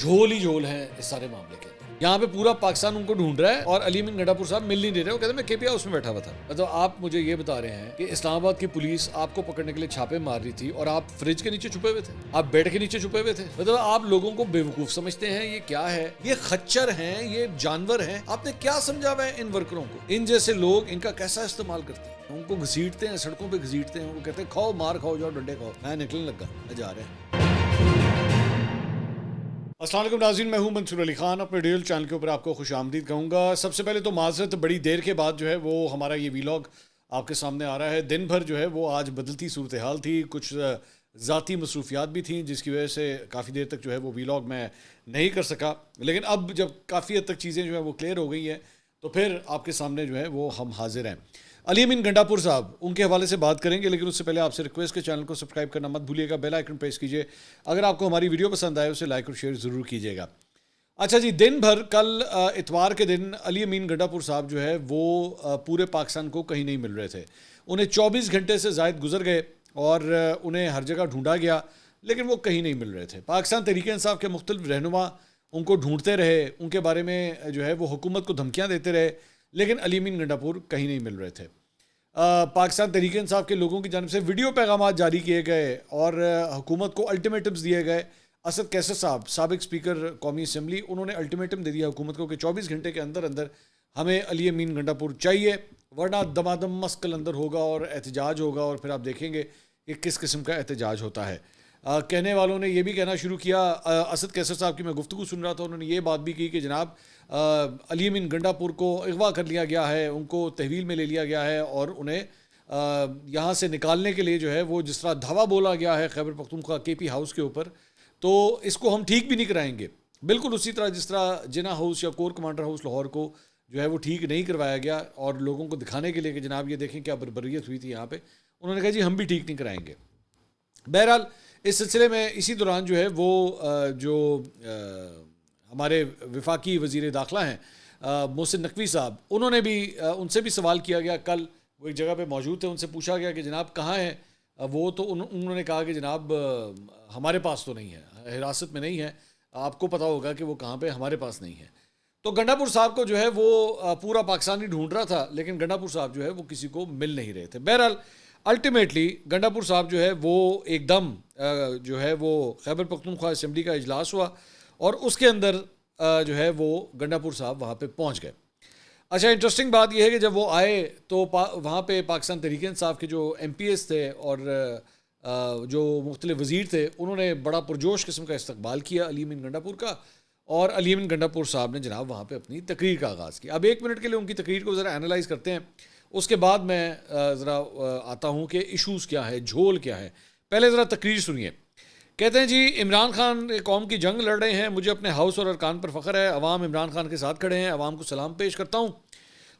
جھول ہی جھول ہے اس سارے معاملے کے. یہاں پہ پورا پاکستان ان کو ڈھونڈ رہا ہے اور علی امین گنڈا پور صاحب مل نہیں دے رہے. وہ کہتے ہیں میں کے پی ہاؤس میں بیٹھا ہوا تھا. مطلب آپ مجھے یہ بتا رہے ہیں کہ اسلام آباد کی پولیس آپ کو پکڑنے کے لیے چھاپے مار رہی تھی اور آپ فریج کے نیچے چھپے ہوئے تھے, آپ بیڈ کے نیچے چھپے ہوئے تھے. مطلب آپ لوگوں کو بیوقوف سمجھتے ہیں. یہ کیا ہے؟ یہ خچر ہیں, یہ جانور ہیں. آپ نے کیا سمجھا ہوا ہے ان ورکروں کو؟ ان جیسے لوگ ان کا کیسا استعمال کرتے ہیں؟ ان کو گھسیٹتے ہیں, سڑکوں پہ گھسیٹتے ہیں, ان کو کہتے ہیں کھاؤ مار کھاؤ, جاؤ ڈنڈے کھاؤ. میں نکلنے لگا, میں جا رہے ہیں. السلام علیکم ناظرین, میں ہوں منصور علی خان. اپنے ڈیل چینل کے اوپر آپ کو خوش آمدید کہوں گا. سب سے پہلے تو معذرت, بڑی دیر کے بعد جو ہے وہ ہمارا یہ ویلاگ آپ کے سامنے آ رہا ہے. دن بھر جو ہے وہ آج بدلتی صورتحال تھی, کچھ ذاتی مصروفیات بھی تھیں جس کی وجہ سے کافی دیر تک جو ہے وہ ویلاگ میں نہیں کر سکا. لیکن اب جب کافی حد تک چیزیں جو ہیں وہ کلیئر ہو گئی ہیں تو پھر آپ کے سامنے جو ہے وہ ہم حاضر ہیں. علی امین گنڈا پور صاحب, ان کے حوالے سے بات کریں گے, لیکن اس سے پہلے آپ سے ریکویسٹ کے چینل کو سبسکرائب کرنا مت بھولیے گا, بیل آئیکن پریس کیجیے. اگر آپ کو ہماری ویڈیو پسند آئے اسے لائک اور شیئر ضرور کیجیے گا. اچھا جی, دن بھر کل اتوار کے دن علی امین گنڈا پور صاحب جو ہے وہ پورے پاکستان کو کہیں نہیں مل رہے تھے. انہیں 24 گھنٹے سے زائد گزر گئے اور انہیں ہر جگہ ڈھونڈا گیا لیکن وہ کہیں نہیں مل رہے تھے. پاکستان تحریک انصاف کے مختلف رہنما ان کو ڈھونڈتے رہے, ان کے بارے میں جو ہے وہ حکومت کو دھمکیاں دیتے رہے, لیکن علی امین گنڈا پور کہیں نہیں مل رہے تھے. پاکستان تحریک انصاف کے لوگوں کی جانب سے ویڈیو پیغامات جاری کیے گئے اور حکومت کو الٹیمیٹمز دیے گئے. اسد کیسر صاحب, سابق اسپیکر قومی اسمبلی, انہوں نے الٹیمیٹم دے دیا حکومت کو کہ 24 گھنٹے کے اندر اندر ہمیں علی امین گنڈا پور چاہیے, ورنہ دمادم مسکل اندر ہوگا اور احتجاج ہوگا. اور پھر آپ دیکھیں گے کہ کس قسم کا احتجاج ہوتا ہے. کہنے والوں نے یہ بھی کہنا شروع کیا, اسد کیسر صاحب کی میں گفتگو سن رہا تھا, انہوں نے یہ بات بھی کی کہ جناب علی امین گنڈا پور کو اغوا کر لیا گیا ہے, ان کو تحویل میں لے لیا گیا ہے اور انہیں یہاں سے نکالنے کے لیے جو ہے وہ جس طرح دھاوا بولا گیا ہے خیبر پختونخوا کے پی ہاؤس کے اوپر, تو اس کو ہم ٹھیک بھی نہیں کرائیں گے. بالکل اسی طرح جس طرح جناح ہاؤس یا کور کمانڈر ہاؤس لاہور کو جو ہے وہ ٹھیک نہیں کروایا گیا اور لوگوں کو دکھانے کے لیے کہ جناب یہ دیکھیں کیا بربریت ہوئی تھی یہاں پہ, انہوں نے کہا جی ہم بھی ٹھیک نہیں کرائیں گے. بہرحال اس سلسلے میں اسی دوران جو ہے وہ جو ہمارے وفاقی وزیر داخلہ ہیں محسن نقوی صاحب, انہوں نے بھی ان سے بھی سوال کیا گیا. کل وہ ایک جگہ پہ موجود تھے, ان سے پوچھا گیا کہ جناب کہاں ہیں وہ, تو انہوں نے کہا کہ جناب ہمارے پاس تو نہیں ہے, حراست میں نہیں ہے, آپ کو پتہ ہوگا کہ وہ کہاں پہ, ہمارے پاس نہیں ہے. تو گنڈا پور صاحب کو جو ہے وہ پورا پاکستان ہی ڈھونڈ رہا تھا, لیکن گنڈا پور صاحب جو ہے وہ کسی کو مل نہیں رہے تھے. بہرحال الٹیمیٹلی گنڈا پور صاحب جو ہے وہ ایک دم جو ہے وہ خیبر پختونخوا اسمبلی کا اجلاس ہوا اور اس کے اندر جو ہے وہ گنڈا پور صاحب وہاں پہ پہنچ گئے. اچھا, انٹرسٹنگ بات یہ ہے کہ جب وہ آئے تو وہاں پہ پاکستان تحریک انصاف کے جو ایم پی ایس تھے اور جو مختلف وزیر تھے, انہوں نے بڑا پرجوش قسم کا استقبال کیا علی امین گنڈا پور کا, اور علی امین گنڈا پور صاحب نے جناب وہاں پہ اپنی تقریر کا آغاز کیا. اب 1 منٹ کے لیے ان کی تقریر کو ذرا اینالائز کرتے ہیں, اس کے بعد میں ذرا آتا ہوں کہ ایشوز کیا ہے, جھول کیا ہے. پہلے ذرا تقریر سنیے. کہتے ہیں جی عمران خان قوم کی جنگ لڑ رہے ہیں, مجھے اپنے ہاؤس اور ارکان پر فخر ہے, عوام عمران خان کے ساتھ کھڑے ہیں, عوام کو سلام پیش کرتا ہوں.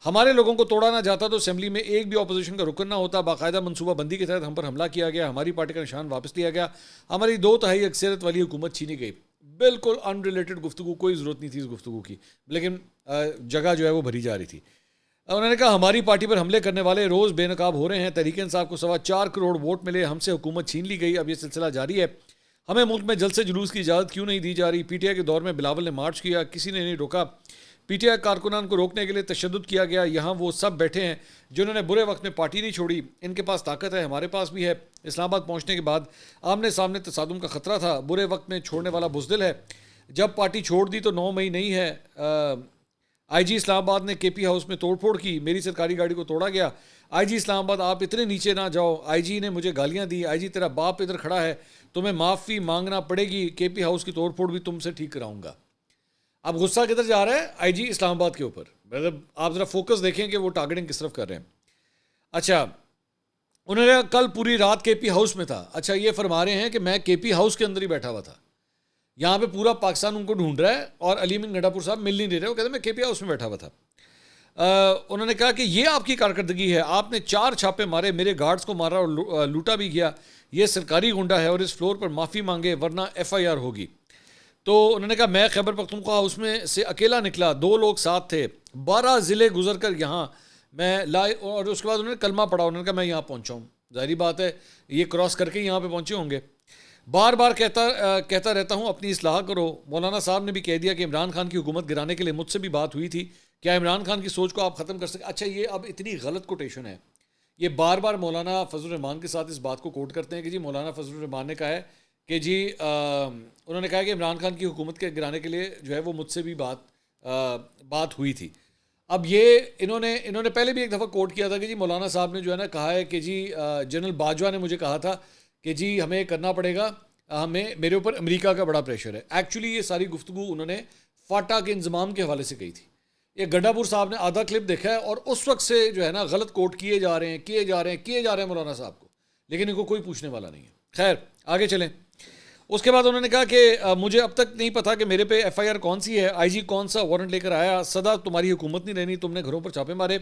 ہمارے لوگوں کو توڑا نہ جاتا تو اسمبلی میں ایک بھی اپوزیشن کا رکن نہ ہوتا. باقاعدہ منصوبہ بندی کے تحت ہم پر حملہ کیا گیا, ہماری پارٹی کا نشان واپس لیا گیا, ہماری 2/3 اکثریت والی حکومت چھینی گئی. بالکل ان ریلیٹڈ گفتگو, کوئی ضرورت نہیں تھی اس گفتگو کی, لیکن جگہ جو ہے وہ بھری جا رہی تھی. انہوں نے کہا ہماری پارٹی پر حملے کرنے والے روز بے نقاب ہو رہے ہیں, تحریک انصاف کو 4.25 کروڑ ووٹ ملے, ہم سے حکومت چھین لی گئی, اب یہ سلسلہ جاری ہے. ہمیں ملک میں جلسے جلوس کی اجازت کیوں نہیں دی جا رہی؟ پی ٹی آئی کے دور میں بلاول نے مارچ کیا, کسی نے نہیں روکا. پی ٹی آئی کارکنان کو روکنے کے لیے تشدد کیا گیا, یہاں وہ سب بیٹھے ہیں جنہوں نے برے وقت میں پارٹی نہیں چھوڑی, ان کے پاس طاقت ہے, ہمارے پاس بھی ہے. اسلام آباد پہنچنے کے بعد آمنے سامنے تصادم کا خطرہ تھا, برے وقت میں چھوڑنے والا بزدل ہے. جب پارٹی چھوڑ دی تو 9 مئی نہیں ہے. آئی جی اسلام آباد نے کے پی ہاؤس میں توڑ پھوڑ کی, میری سرکاری گاڑی کو توڑا گیا. آئی جی اسلام آباد آپ اتنے نیچے نہ جاؤ, آئی جی نے مجھے گالیاں دی, آئی جی تیرا باپ ادھر کھڑا ہے, تمہیں معافی مانگنا پڑے گی, کے پی ہاؤس کی توڑ پھوڑ بھی تم سے ٹھیک کراؤں گا. اب غصہ کدھر جا رہا ہے؟ آئی جی اسلام آباد کے اوپر. مطلب آپ ذرا فوکس دیکھیں کہ وہ ٹارگیٹنگ کس طرف کر رہے ہیں. اچھا, انہوں نے کل پوری رات کے پی ہاؤس میں تھا. اچھا, یہ فرما رہے ہیں کہ میں کے پی ہاؤس کے اندر ہی بیٹھا ہوا تھا, یہاں پہ پورا پاکستان ان کو ڈھونڈ رہا ہے اور علی امین گنڈا پور صاحب مل نہیں دے رہے. وہ کہتے ہیں میں کے پی ہاؤس میں بیٹھا ہوا تھا. انہوں نے کہا کہ یہ آپ کی کارکردگی ہے, آپ نے 4 چھاپے مارے, میرے گارڈز کو مارا اور لوٹا بھی گیا, یہ سرکاری گنڈا ہے اور اس فلور پر معافی مانگے ورنہ ایف آئی آر ہوگی. تو انہوں نے کہا میں خیبر پختونخوا اس میں سے اکیلا نکلا, 2 لوگ ساتھ تھے, 12 ضلع گزر کر یہاں میں لائے, اور اس کے بعد انہوں نے کلمہ پڑھا, انہوں نے کہا میں یہاں پہنچا ہوں. ظاہری بات ہے یہ کراس کر کے یہاں پہ پہنچے ہوں گے. بار بار کہتا رہتا ہوں اپنی اصلاح کرو. مولانا صاحب نے بھی کہہ دیا کہ عمران خان کی حکومت گرانے کے لیے مجھ سے بھی بات ہوئی تھی, کیا عمران خان کی سوچ کو آپ ختم کر سکتے. اچھا یہ اب اتنی غلط کوٹیشن ہے, یہ بار بار مولانا فضل الرحمان کے ساتھ اس بات کو کوٹ کرتے ہیں کہ جی مولانا فضل الرحمان نے کہا ہے کہ جی انہوں نے کہا کہ عمران خان کی حکومت کے گرانے کے لیے جو ہے وہ مجھ سے بھی بات ہوئی تھی. اب یہ انہوں نے پہلے بھی ایک دفعہ کوٹ کیا تھا کہ جی مولانا صاحب نے جو ہے نا کہا ہے کہ جی جنرل باجوہ نے مجھے کہا تھا کہ جی ہمیں کرنا پڑے گا, میرے اوپر امریکہ کا بڑا پریشر ہے. ایکچولی یہ ساری گفتگو انہوں نے فاٹا کے انضمام کے حوالے سے کہی تھی. یہ گڈھا پور صاحب نے آدھا کلپ دیکھا ہے اور اس وقت سے جو ہے نا غلط کوٹ کیے جا رہے ہیں مولانا صاحب کو, لیکن ان کو کوئی پوچھنے والا نہیں ہے. خیر آگے چلیں. اس کے بعد انہوں نے کہا کہ مجھے اب تک نہیں پتا کہ میرے پہ ایف آئی آر کون سی ہے, آئی جی کون سا وارنٹ لے کر آیا, سدا تمہاری حکومت نہیں رہنی, تم نے گھروں پر چھاپے مارے,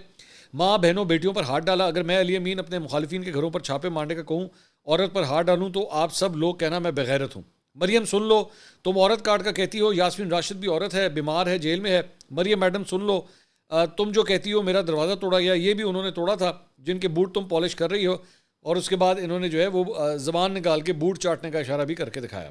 ماں بہنوں بیٹیوں پر ہاتھ ڈالا. اگر میں علی امین اپنے مخالفین کے گھروں پر چھاپے مارنے کا کہوں, عورت پر ہاتھ ڈالوں تو آپ سب لوگ کہنا میں بغیرت ہوں. مریم سن لو, تم عورت کاٹ کا کہتی ہو, یاسمین راشد بھی عورت ہے, بیمار ہے, جیل میں ہے. مریم میڈم سن لو, تم جو کہتی ہو میرا دروازہ توڑا گیا, یہ بھی انہوں نے توڑا تھا جن کے بوٹ تم پالش کر رہی ہو. اور اس کے بعد انہوں نے جو ہے وہ زبان نکال کے بوٹ چاٹنے کا اشارہ بھی کر کے دکھایا.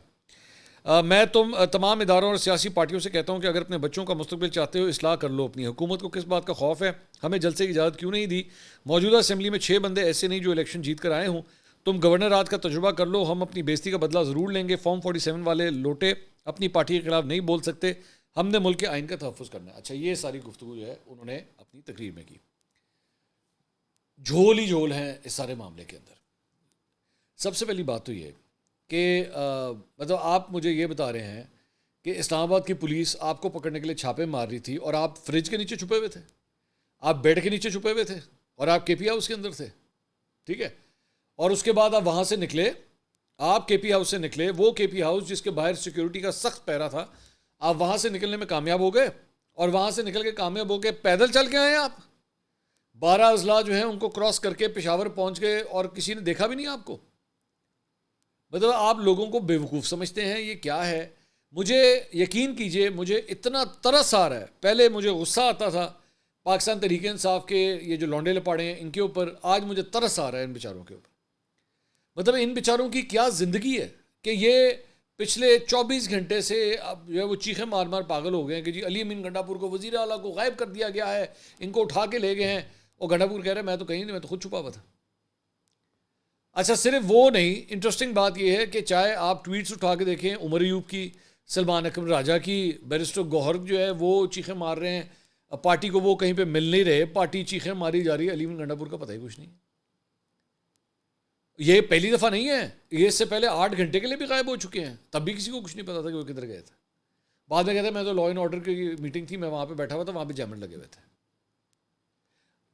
میں تمام اداروں اور سیاسی پارٹیوں سے کہتا ہوں کہ اگر اپنے بچوں کا مستقبل چاہتے ہو اصلاح کر لو. اپنی حکومت کو کس بات کا خوف ہے, ہمیں جلسے کی اجازت کیوں نہیں دی. موجودہ اسمبلی میں 6 بندے ایسے نہیں جو الیکشن جیت کر آئے ہوں. تم گورنر راج کا تجربہ کر لو, ہم اپنی بےزتی کا بدلہ ضرور لیں گے. فارم 47 والے لوٹے اپنی پارٹی کے خلاف نہیں بول سکتے, ہم نے ملک کے آئین کا تحفظ کرنا ہے. اچھا یہ ساری گفتگو جو ہے انہوں نے اپنی تقریر میں کی. جھول ہی جھول ہیں اس سارے معاملے کے اندر. سب سے پہلی بات تو یہ کہ مطلب آپ مجھے یہ بتا رہے ہیں کہ اسلام آباد کی پولیس آپ کو پکڑنے کے لیے چھاپے مار رہی تھی اور آپ فریج کے نیچے چھپے ہوئے تھے, آپ بیڈ کے نیچے چھپے ہوئے تھے, اور آپ کے پی ہاؤس کے اندر تھے. ٹھیک ہے, اور اس کے بعد آپ وہاں سے نکلے, آپ کے پی ہاؤس سے نکلے, وہ کے پی ہاؤس جس کے باہر سیکیورٹی کا سخت پہرا تھا, آپ وہاں سے نکلنے میں کامیاب ہو گئے, اور وہاں سے نکل کے کامیاب ہو کے پیدل چل کے آئے آپ. 12 اضلاع جو ہیں ان کو کراس کر کے پشاور پہنچ گئے اور کسی نے دیکھا بھی نہیں آپ کو. مطلب آپ لوگوں کو بیوقوف سمجھتے ہیں, یہ کیا ہے؟ مجھے یقین کیجئے مجھے اتنا ترس آ رہا ہے. پہلے مجھے غصہ آتا تھا پاکستان تحریک انصاف کے یہ جو لونڈے لپاڑے ہیں ان کے اوپر, آج مجھے ترس آ رہا ہے ان بیچاروں کے اوپر. مطلب ان بیچاروں کی کیا زندگی ہے کہ یہ پچھلے 24 گھنٹے سے اب جو ہے وہ چیخیں مار مار پاگل ہو گئے ہیں کہ جی علی امین گنڈا پور کو وزیر اعلیٰ کو غائب کر دیا گیا ہے, ان کو اٹھا کے لے گئے ہیں. اور گنڈا پور کہہ رہے ہیں میں تو کہیں نہیں, میں تو خود چھپا ہوا تھا. اچھا صرف وہ نہیں, انٹرسٹنگ بات یہ ہے کہ چاہے آپ ٹویٹس اٹھا کے دیکھیں عمر ایوب کی, سلمان اکرم راجہ کی, بیرسٹر گوہر جو ہے وہ چیخیں مار رہے ہیں, پارٹی کو وہ کہیں پہ مل نہیں رہے, پارٹی چیخیں ماری جا رہی ہے, علی امین گنڈا پور کا پتہ ہی کچھ نہیں. یہ پہلی دفعہ نہیں ہے, یہ اس سے پہلے 8 گھنٹے کے لیے بھی غائب ہو چکے ہیں, تب بھی کسی کو کچھ نہیں پتا تھا کہ وہ کدھر گئے تھے. بعد میں کہتے ہیں میں تو لا اینڈ آرڈر کی میٹنگ تھی, میں وہاں پہ بیٹھا ہوا تھا, وہاں پہ جامن لگے ہوئے تھے.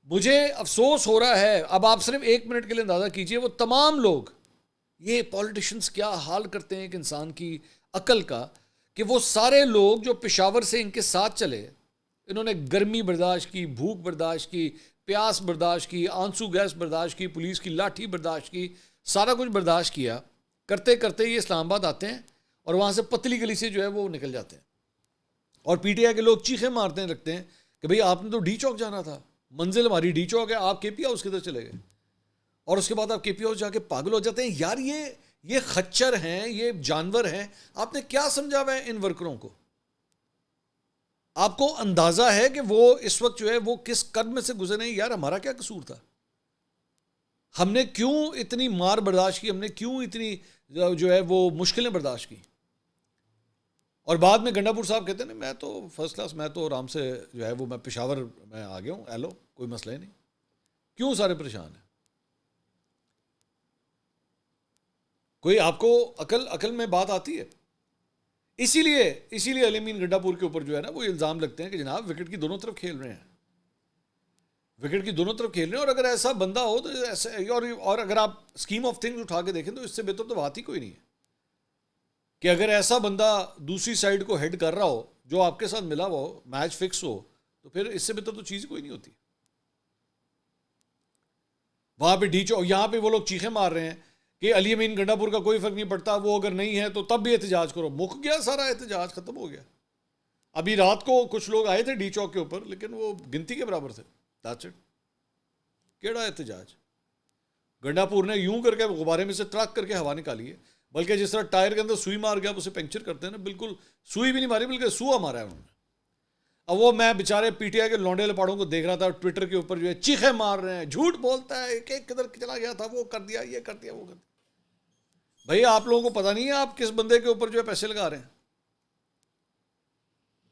مجھے افسوس ہو رہا ہے. اب آپ صرف 1 منٹ کے لیے اندازہ کیجئے وہ تمام لوگ, یہ پولیٹیشنز کیا حال کرتے ہیں ایک انسان کی عقل کا, کہ وہ سارے لوگ جو پشاور سے ان کے ساتھ چلے, انہوں نے گرمی برداشت کی, بھوک برداشت کی, پیاس برداشت کی, آنسو گیس برداشت کی, پولیس کی لاٹھی برداشت کی, سارا کچھ برداشت کیا. کرتے کرتے یہ اسلام آباد آتے ہیں اور وہاں سے پتلی گلی سے جو ہے وہ نکل جاتے ہیں, اور پی ٹی آئی کے لوگ چیخیں مارتے ہیں رکھتے ہیں کہ بھئی آپ نے تو ڈی چوک جانا تھا, منزل ہماری ڈی چوک ہے, آپ کے پی ہاؤس کدھر چلے گئے. اور اس کے بعد آپ کے پی ہاؤس جا کے پاگل ہو جاتے ہیں. یار یہ خچر ہیں, یہ جانور ہیں. آپ نے کیا سمجھا ہوا ہے ان ورکروں کو؟ آپ کو اندازہ ہے کہ وہ اس وقت جو ہے وہ کس قدم میں سے گزرے ہیں؟ یار ہمارا کیا قصور تھا؟ ہم نے کیوں اتنی مار برداشت کی, ہم نے کیوں اتنی جو ہے وہ مشکلیں برداشت کی؟ اور بعد میں گنڈا پور صاحب کہتے ہیں میں تو فرسٹ کلاس, میں تو آرام سے جو ہے وہ میں پشاور میں آ گیا ہوں, ایلو کوئی مسئلہ ہی نہیں. کیوں سارے پریشان ہیں؟ کوئی آپ کو عقل میں بات آتی ہے؟ اسی لیے علی امین گنڈا پور کے اوپر جو ہے نا وہ الزام لگتے ہیں کہ جناب وکٹ کی دونوں طرف کھیل رہے ہیں, وکٹ کی دونوں طرف کھیل رہے ہیں. اور اگر ایسا بندہ ہو تو ایسے, اور اگر آپ اسکیم آف تھنگز اٹھا کے دیکھیں تو اس سے بہتر تو بات ہی کوئی نہیں ہے کہ اگر ایسا بندہ دوسری سائڈ کو ہیڈ کر رہا ہو, جو آپ کے ساتھ ملا ہوا ہو, میچ فکس ہو, تو پھر اس سے بہتر تو چیز کوئی نہیں ہوتی. وہاں پہ ڈی چوک, یہاں پہ وہ لوگ چیخیں مار رہے ہیں کہ علی امین گنڈا پور کا کوئی فرق نہیں پڑتا, وہ اگر نہیں ہے تو تب بھی احتجاج کرو. مک گیا سارا احتجاج, ختم ہو گیا. ابھی رات کو کچھ لوگ آئے تھے ڈی چوک کے اوپر, لیکن وہ گنتی کے برابر تھے. That's it. کیڑا احتجاج؟ گنڈا پور نے یوں کر کے غبارے میں سے ٹرک کر کے ہوا نکالی ہے. بلکہ جس طرح ٹائر کے اندر سوئی مار کے آپ اسے پنکچر کرتے ہیں نا، بالکل سوئی بھی نہیں ماری بلکہ سوا مارا ہے انہوں نے. اب وہ میں بیچارے پی ٹی آئی کے لونڈے لپاڑوں کو دیکھ رہا تھا ٹویٹر کے اوپر جو ہے چیخیں مار رہے ہیں، جھوٹ بولتا ہے کہ کدھر چلا گیا تھا، وہ کر دیا، یہ کر دیا، وہ کر دیا. بھائی آپ لوگوں کو پتہ نہیں ہے آپ کس بندے کے اوپر جو ہے پیسے لگا رہے ہیں.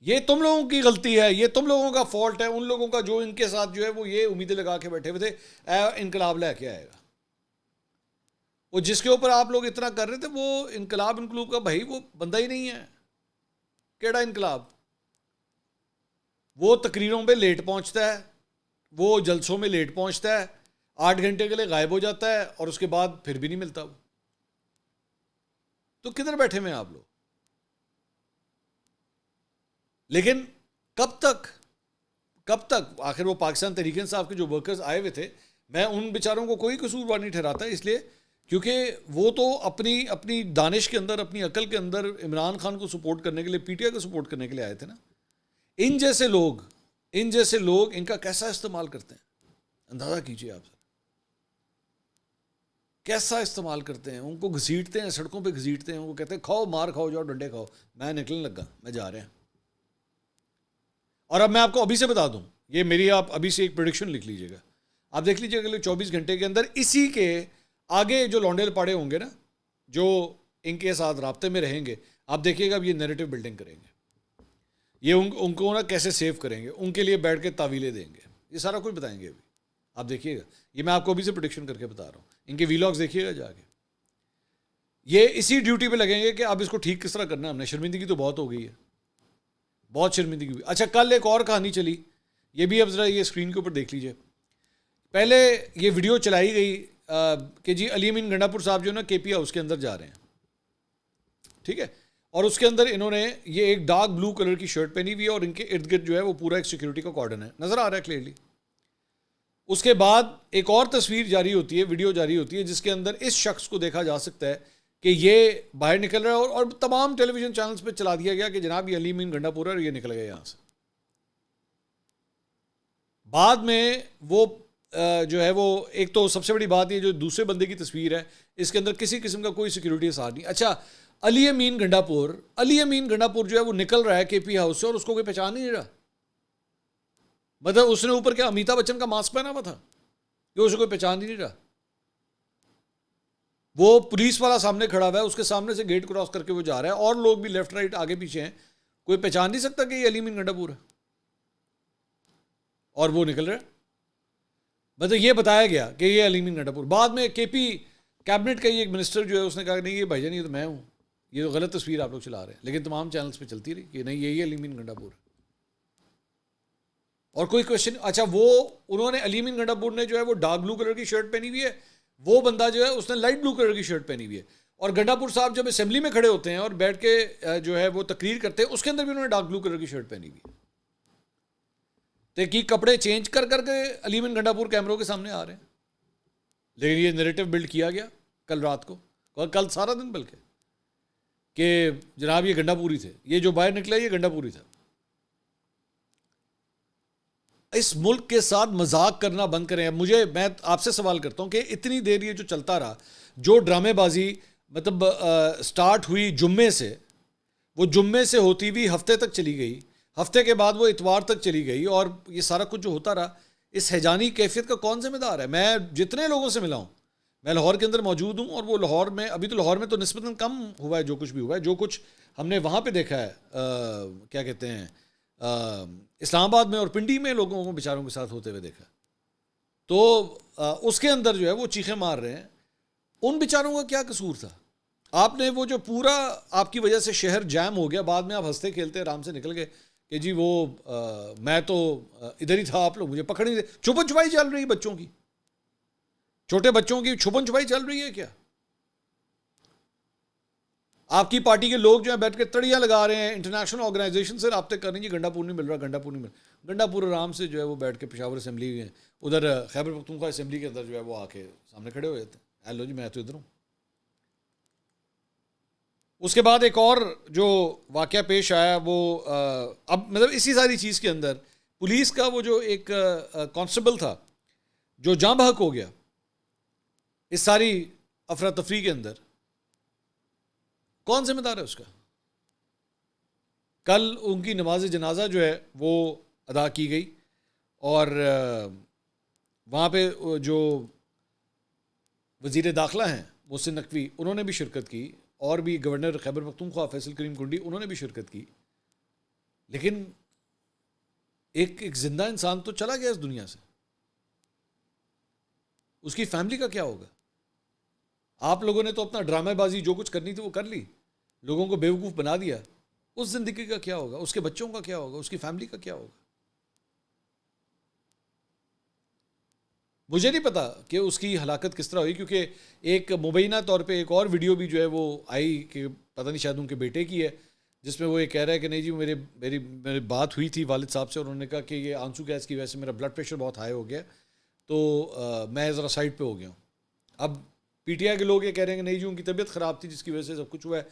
یہ تم لوگوں کی غلطی ہے، یہ تم لوگوں کا فالٹ ہے، ان لوگوں کا جو ان کے ساتھ جو ہے وہ یہ امیدیں لگا کے بیٹھے ہوئے تھے انقلاب لے کے آئے گا. وہ جس کے اوپر آپ لوگ اتنا کر رہے تھے وہ انقلاب کا بھائی وہ بندہ ہی نہیں ہے. کیڑا انقلاب؟ وہ تقریروں پہ لیٹ پہنچتا ہے، وہ جلسوں میں لیٹ پہنچتا ہے، 8 گھنٹے کے لیے غائب ہو جاتا ہے اور اس کے بعد پھر بھی نہیں ملتا. وہ تو کدھر بیٹھے ہوئے ہیں آپ لوگ؟ لیکن کب تک آخر وہ پاکستان تحریک انصاف کے جو ورکرز آئے ہوئے تھے، میں ان بیچاروں کو کوئی قصوروار نہیں ٹھہراتا، اس لیے کیونکہ وہ تو اپنی دانش کے اندر، اپنی عقل کے اندر عمران خان کو سپورٹ کرنے کے لیے، پی ٹی آئی کو سپورٹ کرنے کے لیے آئے تھے نا. ان جیسے لوگ ان کا کیسا استعمال کرتے ہیں، اندازہ کیجئے آپ. کیسا استعمال کرتے ہیں، ان کو گھسیٹتے ہیں، سڑکوں پہ گھسیٹتے ہیں، ان کو کہتے ہیں کھاؤ، مار کھاؤ، جاؤ ڈنڈے کھاؤ. میں نکلنے لگا، میں جا رہے ہیں. اور اب میں آپ کو ابھی سے بتا دوں، یہ میری آپ ابھی سے ایک پریڈکشن لکھ لیجئے گا. آپ دیکھ لیجئے اگلے 24 گھنٹے کے اندر اسی کے آگے جو لونڈے لپاڑے ہوں گے نا، جو ان کے ساتھ رابطے میں رہیں گے، آپ دیکھیے گا اب یہ نیریٹو بلڈنگ کریں گے، یہ ان کو نا کیسے سیو کریں گے، ان کے لیے بیٹھ کے تعویلیں دیں گے، یہ سارا کچھ بتائیں گے ابھی. آپ دیکھیے گا، یہ میں آپ کو ابھی سے پریڈکشن کر کے بتا رہا ہوں. ان کے ویلاگز دیکھیے گا جا کے. یہ اسی ڈیوٹی پہ لگیں گے کہ اب اس کو ٹھیک کس طرح کرنا ہے. ہم نے شرمندگی تو بہت ہو گئی ہے، بہت شرمندگی ہوئی. اچھا کل ایک اور کہانی چلی، یہ بھی اب ذرا یہ اسکرین کے اوپر دیکھ لیجئے. پہلے یہ ویڈیو چلائی گئی کہ جی علی امین گنڈا پور صاحب جو نا کے پی ہاؤس کے اندر جا رہے ہیں، ٹھیک ہے، اور اس کے اندر انہوں نے یہ ایک ڈارک بلو کلر کی شرٹ پہنی ہوئی ہے اور ان کے ارد گرد جو ہے وہ پورا ایک سیکورٹی کا کارڈن ہے، نظر آ رہا ہے کلیئرلی. اس کے بعد ایک اور تصویر جاری ہوتی ہے، ویڈیو جاری ہوتی ہے، جس کے اندر اس شخص کو دیکھا جا سکتا ہے کہ یہ باہر نکل رہا ہے اور تمام ٹیلی ویژن چینلز پہ چلا دیا گیا کہ جناب یہ علی امین گنڈا پور ہے اور یہ نکل گیا یہاں سے. بعد میں وہ جو ہے وہ ایک تو سب سے بڑی بات یہ جو دوسرے بندے کی تصویر ہے، اس کے اندر کسی قسم کا کوئی سیکورٹی اثار نہیں. اچھا علی امین گنڈا پور جو ہے وہ نکل رہا ہے کے پی ہاؤس سے اور اس کو کوئی پہچان نہیں رہا. مطلب اس نے اوپر کیا امیتابھ بچن کا ماسک پہنا ہوا تھا کہ اسے کوئی پہچان ہی نہیں رہا. وہ پولیس والا سامنے کھڑا ہوا ہے، اس کے سامنے سے گیٹ کراس کر کے وہ جا رہا ہے اور لوگ بھی لیفٹ رائٹ آگے پیچھے ہیں، کوئی پہچان نہیں سکتا کہ یہ علی امین گنڈا پور ہے اور وہ نکل رہا ہے. مطلب یہ بتایا گیا کہ یہ علی امین گنڈا پور. بعد میں کے پی کیبنٹ کا یہ ایک منسٹر جو ہے اس نے کہا کہ نہیں یہ بھائی جان یہ تو میں ہوں، یہ تو غلط تصویر آپ لوگ چلا رہے ہیں، لیکن تمام چینلز پہ چلتی رہی کہ نہیں یہی علی امین گنڈا پور ہے اور کوئی کوشچن. اچھا وہ انہوں نے علی امین گنڈا پور نے جو ہے وہ ڈارک بلو کلر کی شرٹ پہنی ہوئی ہے، وہ بندہ جو ہے اس نے لائٹ بلو کلر کی شرٹ پہنی ہوئی ہے. اور گنڈا پور صاحب جب اسمبلی میں کھڑے ہوتے ہیں اور بیٹھ کے جو ہے وہ تقریر کرتے ہیں، اس کے اندر بھی انہوں نے ڈارک بلو کلر کی شرٹ پہنی ہوئی ہے. تحقیق کپڑے چینج کر کے علی امین گنڈا پور کیمروں کے سامنے آ رہے ہیں. لیکن یہ نیریٹو بلڈ کیا گیا کل رات کو اور کل سارا دن، بلکہ کہ جناب یہ گنڈا پوری تھے، یہ جو باہر نکلا یہ گنڈا پوری تھا. اس ملک کے ساتھ مذاق کرنا بند کریں. میں آپ سے سوال کرتا ہوں کہ اتنی دیر یہ جو چلتا رہا، جو ڈرامے بازی مطلب سٹارٹ ہوئی جمعے سے، وہ جمعے سے ہوتی ہوئی ہفتے تک چلی گئی، ہفتے کے بعد وہ اتوار تک چلی گئی، اور یہ سارا کچھ جو ہوتا رہا، اس ہیجانی کیفیت کا کون ذمہ دار ہے؟ میں جتنے لوگوں سے ملا ہوں، میں لاہور کے اندر موجود ہوں، اور وہ لاہور میں ابھی تو لاہور میں تو نسبتاً کم ہوا ہے جو کچھ بھی ہوا ہے، جو کچھ ہم نے وہاں پہ دیکھا ہے کیا کہتے ہیں اسلام آباد میں اور پنڈی میں لوگوں کو بیچاروں کے ساتھ ہوتے ہوئے دیکھا، تو اس کے اندر جو ہے وہ چیخیں مار رہے ہیں. ان بیچاروں کا کیا قصور تھا؟ آپ نے وہ جو پورا آپ کی وجہ سے شہر جام ہو گیا، بعد میں آپ ہنستے کھیلتے آرام سے نکل گئے کہ جی وہ میں تو ادھر ہی تھا، آپ لوگ مجھے پکڑ نہیں دے. چھپن چھپائی چل رہی ہے بچوں کی، چھوٹے بچوں کی چھپن چھپائی چل رہی ہے کیا؟ آپ کی پارٹی کے لوگ جو ہیں بیٹھ کے تڑیاں لگا رہے ہیں، انٹرنیشنل آرگنائزیشن سے رابطے کر رہے ہیں، جی گنڈا پور نہیں مل رہا، گنڈا پور نہیں مل رہا. گنڈا پور آرام سے جو ہے وہ بیٹھ کے پشاور اسمبلی میں ادھر خیبر پختونخوا اسمبلی کے اندر جو ہے وہ آ کے سامنے کھڑے ہو جاتے ہیں، ہیلو جی میں تو ادھر ہوں. اس کے بعد ایک اور جو واقعہ پیش آیا وہ اب مطلب اسی ساری چیز کے اندر پولیس کا وہ جو ایک کانسٹیبل تھا جو جاں بحق ہو گیا اس ساری افراتفری کے اندر. کون ذمہ دار ہے اس کا؟ کل ان کی نماز جنازہ جو ہے وہ ادا کی گئی اور وہاں پہ جو وزیر داخلہ ہیں محسن نقوی انہوں نے بھی شرکت کی، اور بھی گورنر خیبر پختونخوا فیصل کریم کنڈی انہوں نے بھی شرکت کی. لیکن ایک زندہ انسان تو چلا گیا اس دنیا سے، اس کی فیملی کا کیا ہوگا؟ آپ لوگوں نے تو اپنا ڈرامہ بازی جو کچھ کرنی تھی وہ کر لی، لوگوں کو بیوقوف بنا دیا. اس زندگی کا کیا ہوگا؟ اس کے بچوں کا کیا ہوگا؟ اس کی فیملی کا کیا ہوگا؟ مجھے نہیں پتا کہ اس کی ہلاکت کس طرح ہوئی، کیونکہ ایک مبینہ طور پہ ایک اور ویڈیو بھی جو ہے وہ آئی کہ پتہ نہیں شاید ان کے بیٹے کی ہے، جس میں وہ یہ کہہ رہا ہے کہ نہیں جی میری بات ہوئی تھی والد صاحب سے، اور انہوں نے کہا کہ یہ آنسو گیس کی وجہ سے میرا بلڈ پریشر بہت ہائی ہو گیا، تو میں ذرا سائڈ پہ ہو گیا ہوں. اب پی ٹی آئی کے لوگ یہ کہہ رہے ہیں کہ نہیں جی ان کی طبیعت خراب تھی جس کی وجہ سے سب کچھ ہوا ہے.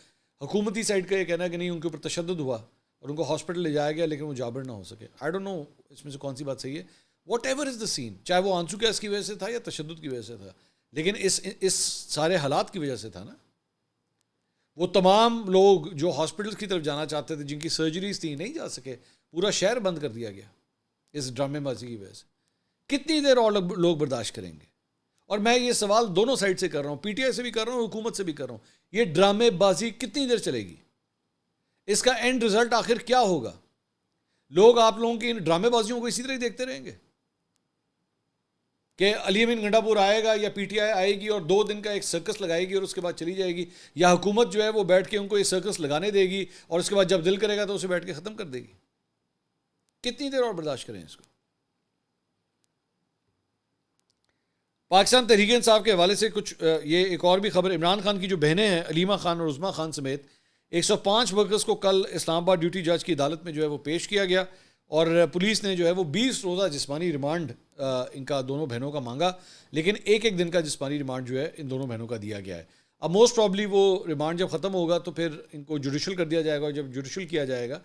حکومتی سائڈ کا یہ کہنا ہے کہ نہیں ان کے اوپر تشدد ہوا اور ان کو ہاسپٹل لے جایا گیا لیکن وہ جابر نہ ہو سکے. آئی ڈونٹ نو اس میں سے کون سی بات صحیح ہے. واٹ ایور از دا سین، چاہے وہ آنسو گیس کی وجہ سے تھا یا تشدد کی وجہ سے تھا، لیکن اس سارے حالات کی وجہ سے تھا نا. وہ تمام لوگ جو ہاسپٹلس کی طرف جانا چاہتے تھے، جن کی سرجریز تھیں، نہیں جا سکے. پورا شہر بند کر دیا گیا اس ڈرامے بازی کی وجہ سے. کتنی دیر اور لوگ برداشت کریں گے؟ اور میں یہ سوال دونوں سائڈ سے کر رہا ہوں، پی ٹی آئی سے بھی کر رہا ہوں، حکومت سے بھی کر رہا ہوں. یہ ڈرامے بازی کتنی دیر چلے گی؟ اس کا اینڈ رزلٹ آخر کیا ہوگا؟ لوگ آپ لوگوں کی ان ڈرامے بازیوں کو اسی طرح ہی دیکھتے رہیں گے کہ علی امین گنڈا پور آئے گا یا پی ٹی آئی آئے گی اور 2 دن کا ایک سرکس لگائے گی اور اس کے بعد چلی جائے گی، یا حکومت جو ہے وہ بیٹھ کے ان کو یہ سرکس لگانے دے گی اور اس کے بعد جب دل کرے گا تو اسے بیٹھ کے ختم کر دے گی؟ کتنی دیر اور برداشت کریں اس کو؟ پاکستان تحریک انصاف کے حوالے سے کچھ یہ ایک اور بھی خبر، عمران خان کی جو بہنیں ہیں علیمہ خان اور عظمیٰ خان سمیت 105 ورکرز کو کل اسلام آباد ڈیوٹی جج کی عدالت میں جو ہے وہ پیش کیا گیا، اور پولیس نے جو ہے وہ 20 روزہ جسمانی ریمانڈ ان کا دونوں بہنوں کا مانگا، لیکن ایک دن کا جسمانی ریمانڈ جو ہے ان دونوں بہنوں کا دیا گیا ہے. اب موسٹ پرابلی وہ ریمانڈ جب ختم ہوگا تو پھر ان کو جوڈیشل کر دیا جائے گا، اور جب جوڈیشل کیا جائے گا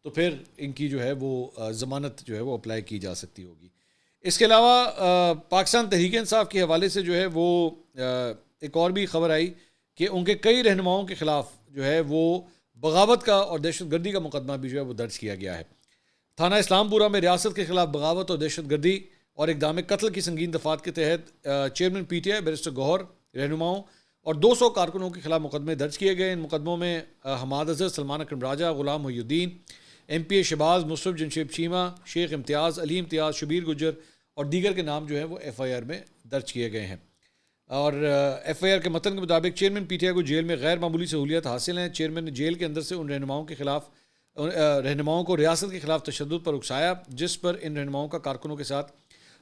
تو پھر ان کی جو ہے وہ ضمانت جو ہے وہ اپلائی کی جا سکتی ہوگی. اس کے علاوہ پاکستان تحریک انصاف کے حوالے سے جو ہے وہ ایک اور بھی خبر آئی کہ ان کے کئی رہنماؤں کے خلاف جو ہے وہ بغاوت کا اور دہشت گردی کا مقدمہ بھی جو ہے وہ درج کیا گیا ہے. تھانہ اسلام پورہ میں ریاست کے خلاف بغاوت اور دہشت گردی اور اقدام قتل کی سنگین دفعات کے تحت chairman P T I barrister Gohar, رہنماؤں اور 200 کارکنوں کے خلاف مقدمے درج کیے گئے. ان مقدموں میں حماد اظہر، سلمان اکرم راجہ، غلام محی الدین، ایم پی اے شہباز، مصرف جمشید چیمہ، شیخ امتیاز، علی امتیاز، شبیر گجر اور دیگر کے نام جو ہیں وہ ایف آئی آر میں درج کیے گئے ہیں. اور ایف آئی آر کے متن کے مطابق چیئرمین پی ٹی آئی کو جیل میں غیر معمولی سہولیات حاصل ہیں. چیئرمین نے جیل کے اندر سے ان رہنماؤں کو ریاست کے خلاف تشدد پر اکسایا، جس پر ان رہنماؤں کا کارکنوں کے ساتھ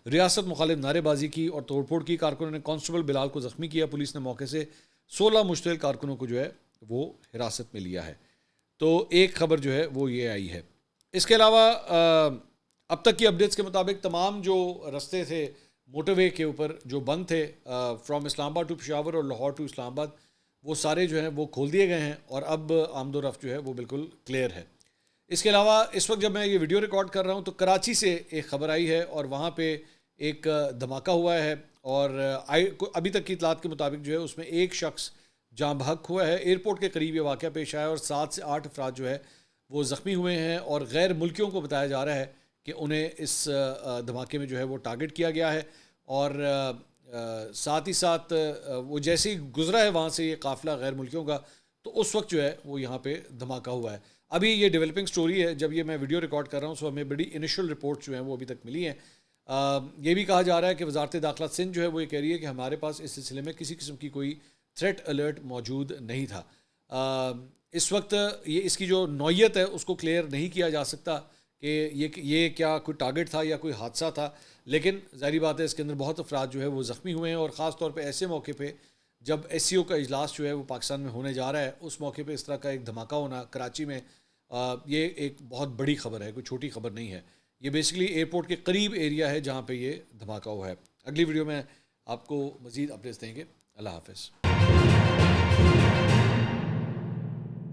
ریاست مخالف نعرے بازی کی اور توڑ پھوڑ کی. کارکنوں نے کانسٹیبل بلال کو زخمی کیا. پولیس نے موقع سے 16 مشتعل کارکنوں کو جو ہے وہ حراست میں لیا ہے. تو ایک خبر جو ہے وہ یہ آئی ہے. اس کے علاوہ اب تک کی اپڈیٹس کے مطابق تمام جو رستے تھے موٹر وے کے اوپر جو بند تھے فرام اسلام آباد ٹو پشاور اور لاہور ٹو اسلام آباد، وہ سارے جو ہیں وہ کھول دیے گئے ہیں اور اب آمد و رفت جو ہے وہ بالکل کلیئر ہے. اس کے علاوہ اس وقت جب میں یہ ویڈیو ریکارڈ کر رہا ہوں تو کراچی سے ایک خبر آئی ہے اور وہاں پہ ایک دھماکہ ہوا ہے، اور ابھی تک کی اطلاعات کے مطابق جو ہے اس میں ایک شخص جاں بحق ہوا ہے. ایئرپورٹ کے قریب یہ واقعہ پیش آیا اور 7 سے 8 افراد جو ہے وہ زخمی ہوئے ہیں، اور غیر ملکیوں کو بتایا جا رہا ہے کہ انہیں اس دھماکے میں جو ہے وہ ٹارگٹ کیا گیا ہے. اور ساتھ ہی ساتھ وہ جیسے ہی گزرا ہے وہاں سے یہ قافلہ غیر ملکیوں کا، تو اس وقت جو ہے وہ یہاں پہ دھماکہ ہوا ہے. ابھی یہ ڈیولپنگ سٹوری ہے، جب یہ میں ویڈیو ریکارڈ کر رہا ہوں سو ہمیں بڑی انیشل رپورٹ جو ہیں وہ ابھی تک ملی ہیں. یہ بھی کہا جا رہا ہے کہ وزارت داخلہ سندھ جو ہے وہ یہ کہہ رہی ہے کہ ہمارے پاس اس سلسلے میں کسی قسم کی کوئی تھریٹ الرٹ موجود نہیں تھا. اس وقت اس کی جو نوعیت ہے اس کو کلیئر نہیں کیا جا سکتا کہ یہ کیا کوئی ٹارگٹ تھا یا کوئی حادثہ تھا، لیکن ظاہری بات ہے اس کے اندر بہت افراد جو ہے وہ زخمی ہوئے ہیں. اور خاص طور پہ ایسے موقع پہ جب ایس سی او کا اجلاس جو ہے وہ پاکستان میں ہونے جا رہا ہے، اس موقع پہ اس طرح کا ایک دھماکہ ہونا کراچی میں، یہ ایک بہت بڑی خبر ہے، کوئی چھوٹی خبر نہیں ہے. یہ بیسیکلی ایئرپورٹ کے قریب ایریا ہے جہاں پہ یہ دھماکہ ہوا ہے. اگلی ویڈیو میں آپ کو مزید اپڈیٹس دیں گے. اللہ حافظ.